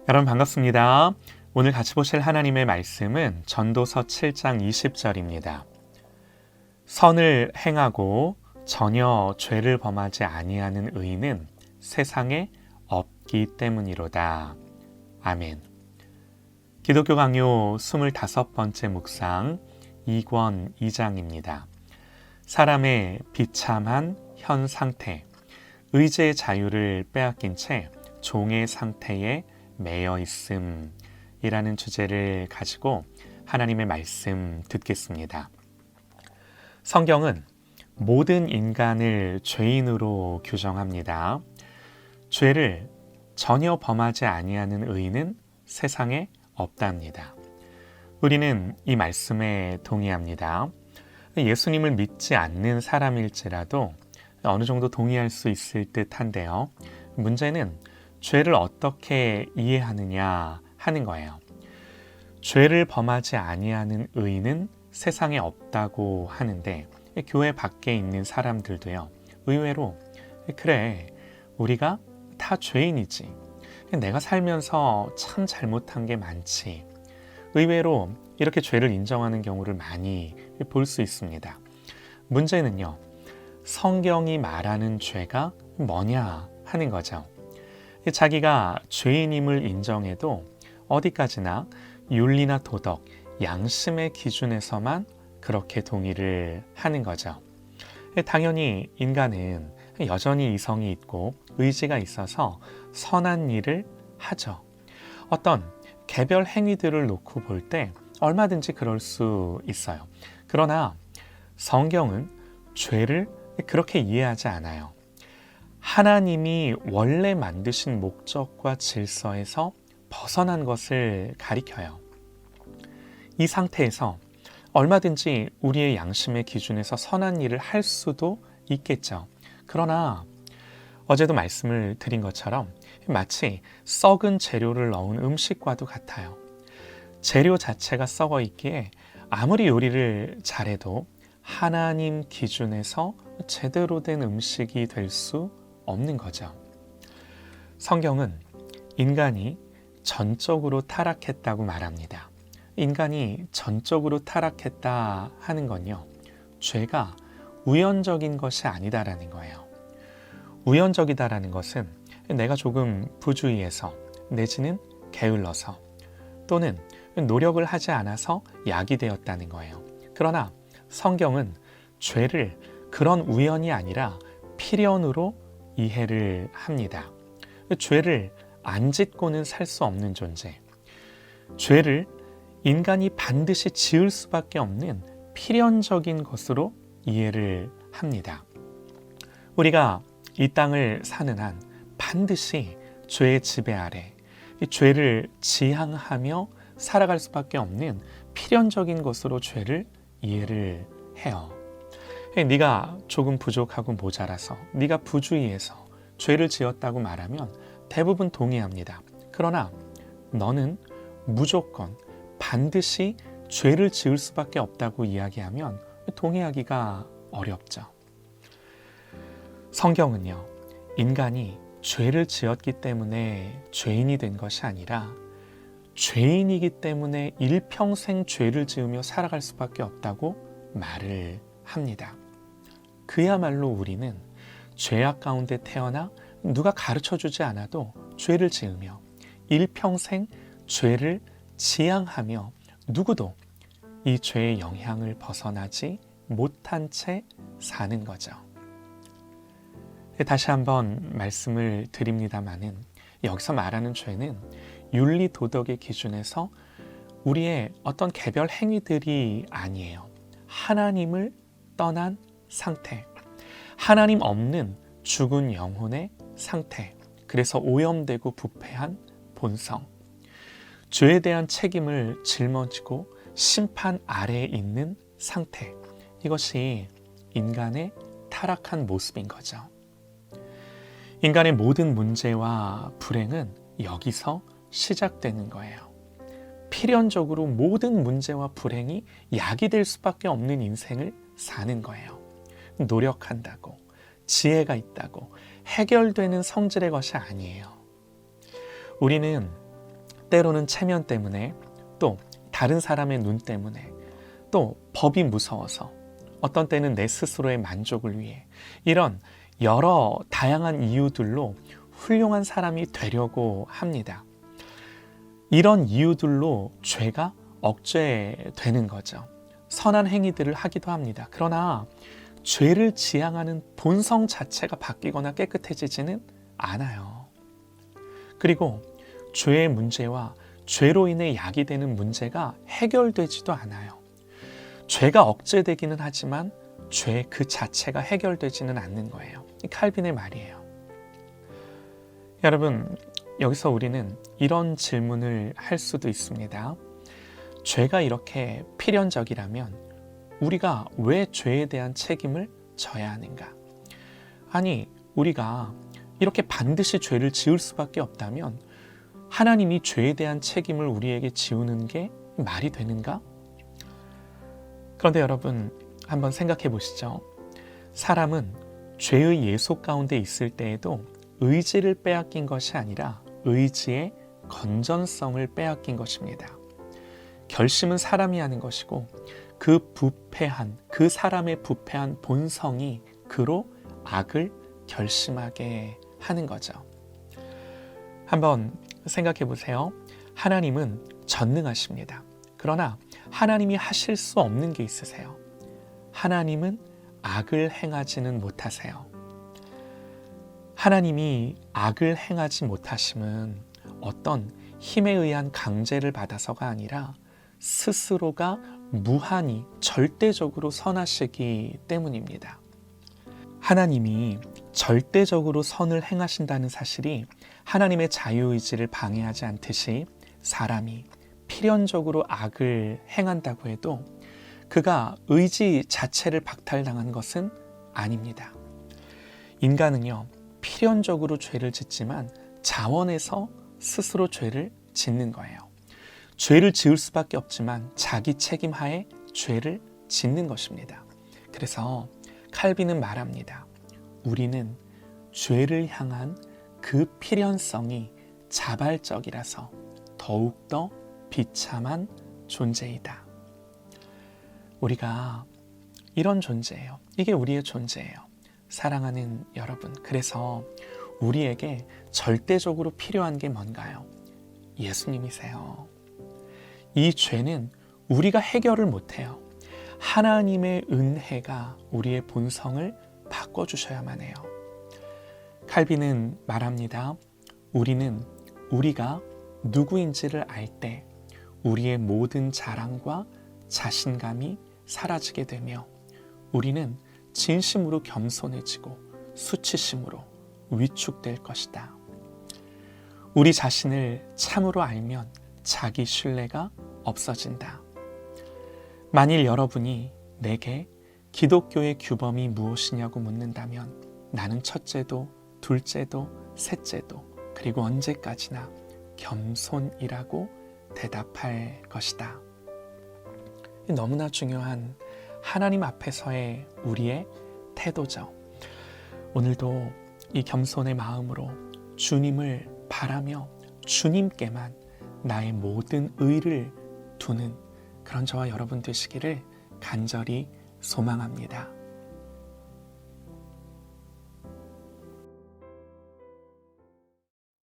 여러분 반갑습니다. 오늘 같이 보실 하나님의 말씀은 전도서 7장 20절입니다. 선을 행하고 전혀 죄를 범하지 아니하는 의인은 세상에 없기 때문이로다. 아멘. 기독교 강요 25번째 묵상 2권 2장입니다. 사람의 비참한 현 상태, 의지의 자유를 빼앗긴 채 종의 상태에 매여 있음이라는 주제를 가지고 하나님의 말씀 듣겠습니다. 성경은 모든 인간을 죄인으로 규정합니다. 죄를 전혀 범하지 아니하는 의인은 세상에 없답니다. 우리는 이 말씀에 동의합니다. 예수님을 믿지 않는 사람일지라도 어느 정도 동의할 수 있을 듯한데요. 문제는 죄를 어떻게 이해하느냐 하는 거예요. 죄를 범하지 아니하는 의인은 세상에 없다고 하는데 교회 밖에 있는 사람들도요. 의외로 그래, 우리가 다 죄인이지. 내가 살면서 참 잘못한 게 많지. 의외로 이렇게 죄를 인정하는 경우를 많이 볼 수 있습니다. 문제는요. 성경이 말하는 죄가 뭐냐 하는 거죠. 자기가 죄인임을 인정해도 어디까지나 윤리나 도덕, 양심의 기준에서만 그렇게 동의를 하는 거죠. 당연히 인간은 여전히 이성이 있고 의지가 있어서 선한 일을 하죠. 어떤 개별 행위들을 놓고 볼 때 얼마든지 그럴 수 있어요. 그러나 성경은 죄를 그렇게 이해하지 않아요. 하나님이 원래 만드신 목적과 질서에서 벗어난 것을 가리켜요. 이 상태에서 얼마든지 우리의 양심의 기준에서 선한 일을 할 수도 있겠죠. 그러나 어제도 말씀을 드린 것처럼 마치 썩은 재료를 넣은 음식과도 같아요. 재료 자체가 썩어 있기에 아무리 요리를 잘해도 하나님 기준에서 제대로 된 음식이 될 수 없는 거죠. 성경은 인간이 전적으로 타락했다고 말합니다. 인간이 전적으로 타락했다 하는 건요. 죄가 우연적인 것이 아니다라는 거예요. 우연적이다라는 것은 내가 조금 부주의해서 내지는 게을러서 또는 노력을 하지 않아서 약이 되었다는 거예요. 그러나 성경은 죄를 그런 우연이 아니라 필연으로 이해를 합니다. 죄를 안 짓고는 살 수 없는 존재. 죄를 인간이 반드시 지을 수밖에 없는 필연적인 것으로 이해를 합니다. 우리가 이 땅을 사는 한 반드시 죄의 지배 아래 이 죄를 지향하며 살아갈 수밖에 없는 필연적인 것으로 죄를 이해를 해요. 네가 조금 부족하고 모자라서 네가 부주의해서 죄를 지었다고 말하면 대부분 동의합니다. 그러나 너는 무조건 반드시 죄를 지을 수밖에 없다고 이야기하면 동의하기가 어렵죠. 성경은요, 인간이 죄를 지었기 때문에 죄인이 된 것이 아니라 죄인이기 때문에 일평생 죄를 지으며 살아갈 수밖에 없다고 말을 합니다. 그야말로 우리는 죄악 가운데 태어나 누가 가르쳐주지 않아도 죄를 지으며 일평생 죄를 지향하며 누구도 이 죄의 영향을 벗어나지 못한 채 사는 거죠. 다시 한번 말씀을 드립니다마는 여기서 말하는 죄는 윤리 도덕의 기준에서 우리의 어떤 개별 행위들이 아니에요. 하나님을 떠난 상태, 하나님 없는 죽은 영혼의 상태, 그래서 오염되고 부패한 본성, 죄에 대한 책임을 짊어지고 심판 아래에 있는 상태, 이것이 인간의 타락한 모습인 거죠. 인간의 모든 문제와 불행은 여기서 시작되는 거예요. 필연적으로 모든 문제와 불행이 약이 될 수밖에 없는 인생을 사는 거예요. 노력한다고, 지혜가 있다고 해결되는 성질의 것이 아니에요. 우리는 때로는 체면 때문에, 또 다른 사람의 눈 때문에, 또 법이 무서워서, 어떤 때는 내 스스로의 만족을 위해, 이런 여러 다양한 이유들로 훌륭한 사람이 되려고 합니다. 이런 이유들로 죄가 억제되는 거죠. 선한 행위들을 하기도 합니다. 그러나 죄를 지향하는 본성 자체가 바뀌거나 깨끗해지지는 않아요. 그리고 죄의 문제와 죄로 인해 야기되는 문제가 해결되지도 않아요. 죄가 억제되기는 하지만 죄 그 자체가 해결되지는 않는 거예요. 이 칼빈의 말이에요. 여러분, 여기서 우리는 이런 질문을 할 수도 있습니다. 죄가 이렇게 필연적이라면 우리가 왜 죄에 대한 책임을 져야 하는가? 아니, 우리가 이렇게 반드시 죄를 지을 수밖에 없다면 하나님이 죄에 대한 책임을 우리에게 지우는 게 말이 되는가? 그런데 여러분, 한번 생각해 보시죠. 사람은 죄의 예속 가운데 있을 때에도 의지를 빼앗긴 것이 아니라 의지의 건전성을 빼앗긴 것입니다. 결심은 사람이 하는 것이고 그 사람의 부패한 본성이 그로 악을 결심하게 하는 거죠. 한번 생각해 보세요. 하나님은 전능하십니다. 그러나 하나님이 하실 수 없는 게 있으세요. 하나님은 악을 행하지는 못하세요. 하나님이 악을 행하지 못하심은 어떤 힘에 의한 강제를 받아서가 아니라 스스로가 무한히 절대적으로 선하시기 때문입니다. 하나님이 절대적으로 선을 행하신다는 사실이 하나님의 자유의지를 방해하지 않듯이 사람이 필연적으로 악을 행한다고 해도 그가 의지 자체를 박탈당한 것은 아닙니다. 인간은요, 필연적으로 죄를 짓지만 자원해서 스스로 죄를 짓는 거예요. 죄를 지을 수밖에 없지만 자기 책임하에 죄를 짓는 것입니다. 그래서 칼빈은 말합니다. 우리는 죄를 향한 그 필연성이 자발적이라서 더욱더 비참한 존재이다. 우리가 이런 존재예요. 이게 우리의 존재예요. 사랑하는 여러분, 그래서 우리에게 절대적으로 필요한 게 뭔가요? 예수님이세요. 이 죄는 우리가 해결을 못해요. 하나님의 은혜가 우리의 본성을 바꿔주셔야만 해요. 칼빈은 말합니다. 우리는 우리가 누구인지를 알 때 우리의 모든 자랑과 자신감이 사라지게 되며 우리는 진심으로 겸손해지고 수치심으로 위축될 것이다. 우리 자신을 참으로 알면 자기 신뢰가 없어진다. 만일 여러분이 내게 기독교의 규범이 무엇이냐고 묻는다면 나는 첫째도 둘째도 셋째도 그리고 언제까지나 겸손이라고 대답할 것이다. 너무나 중요한 하나님 앞에서의 우리의 태도죠. 오늘도 이 겸손의 마음으로 주님을 바라며 주님께만 나의 모든 의를 두는 그런 저와 여러분 되시기를 간절히 소망합니다.